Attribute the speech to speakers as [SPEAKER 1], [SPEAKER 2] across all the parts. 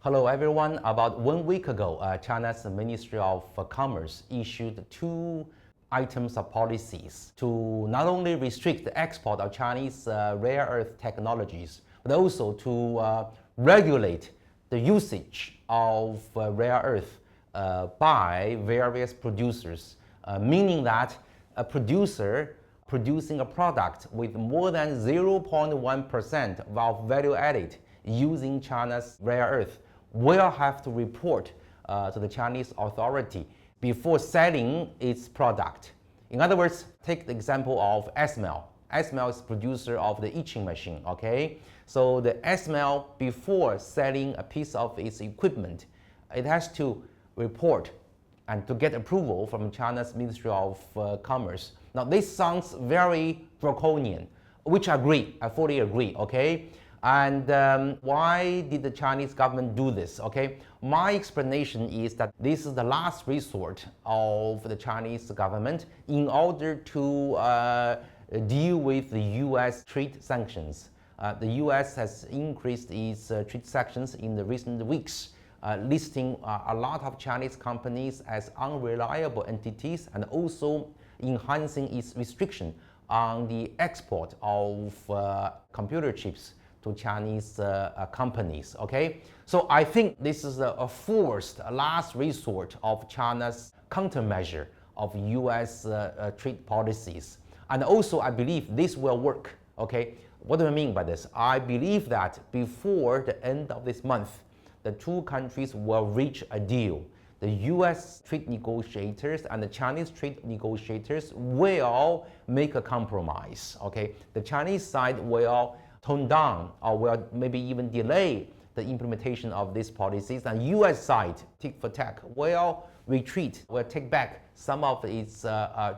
[SPEAKER 1] Hello everyone. About 1 week ago, China's Ministry of Commerce issued two items of policies to not only restrict the export of Chinese rare earth technologies, but also to regulate the usage of rare earth by various producers, meaning that a producer producing a product with more than 0.1% of value added using China's rare earth will have to report to the Chinese authority before selling its product. In other words, take the example of SML. SML is producer of the etching machine, okay? So the SML, before selling a piece of its equipment, it has to report and to get approval from China's Ministry of Commerce. Now this sounds very draconian, which I agree, I fully agree, okay? And why did the Chinese government do this, okay? My explanation is that this is the last resort of the Chinese government in order to deal with the US trade sanctions. The US has increased its trade sanctions in the recent weeks, listing a lot of Chinese companies as unreliable entities and also enhancing its restriction on the export of computer chips to Chinese companies, okay? So I think this is a forced last resort of China's countermeasure of US trade policies. And also I believe this will work, okay? What do I mean by this? I believe that before the end of this month, the two countries will reach a deal. The US trade negotiators and the Chinese trade negotiators will make a compromise, okay? The Chinese side will tone down or will maybe even delay the implementation of these policies, and US side, tick for tack, will retreat, will take back some of its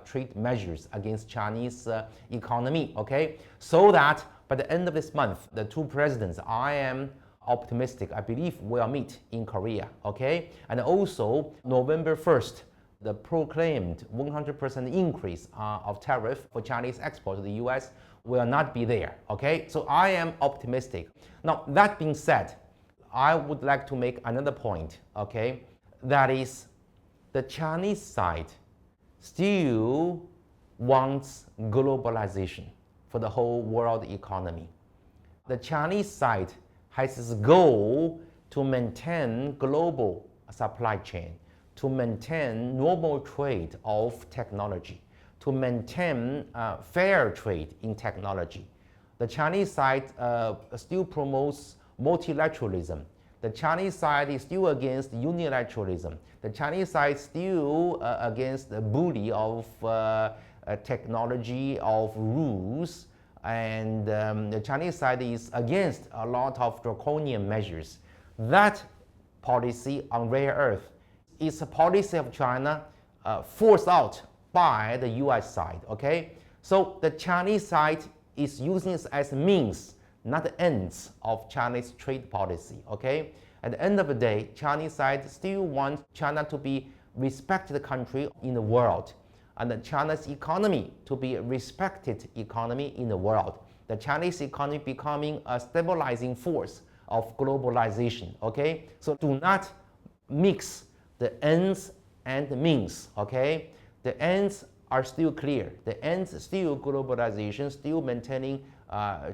[SPEAKER 1] trade measures against Chinese economy, okay? So that by the end of this month, the two presidents, I am optimistic, I believe, will meet in Korea, okay? And also November 1st, the proclaimed 100% increase of tariff for Chinese export to the US will not be there, okay? So I am optimistic. Now, that being said, I would like to make another point, okay? That is, the Chinese side still wants globalization for the whole world economy. The Chinese side has its goal to maintain global supply chain, to maintain normal trade of technology, to maintain fair trade in technology. The Chinese side still promotes multilateralism. The Chinese side is still against unilateralism. The Chinese side is still against the bully of technology, of rules, and the Chinese side is against a lot of draconian measures. That policy on rare earth is a policy of China forced out by the US side, okay? So the Chinese side is using it as means, not the ends of Chinese trade policy, okay? At the end of the day, Chinese side still wants China to be respected country in the world, and China's economy to be a respected economy in the world. The Chinese economy becoming a stabilizing force of globalization, okay? So do not mix the ends and the means, okay? The ends are still clear. The ends still globalization, still maintaining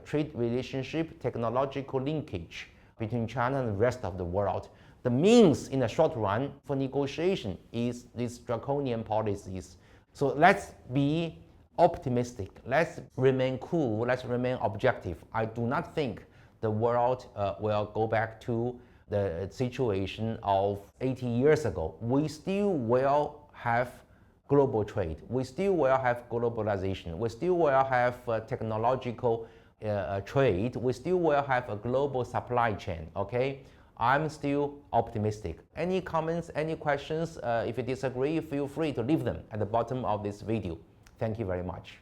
[SPEAKER 1] trade relationship, technological linkage between China and the rest of the world. The means in the short run for negotiation is these draconian policies. So let's be optimistic. Let's remain cool. Let's remain objective. I do not think the world will go back to the situation of 80 years ago. We still will have global trade. We still will have globalization. We still will have technological trade. We still will have a global supply chain, okay? I'm still optimistic. Any comments, any questions? If you disagree, feel free to leave them at the bottom of this video. Thank you very much.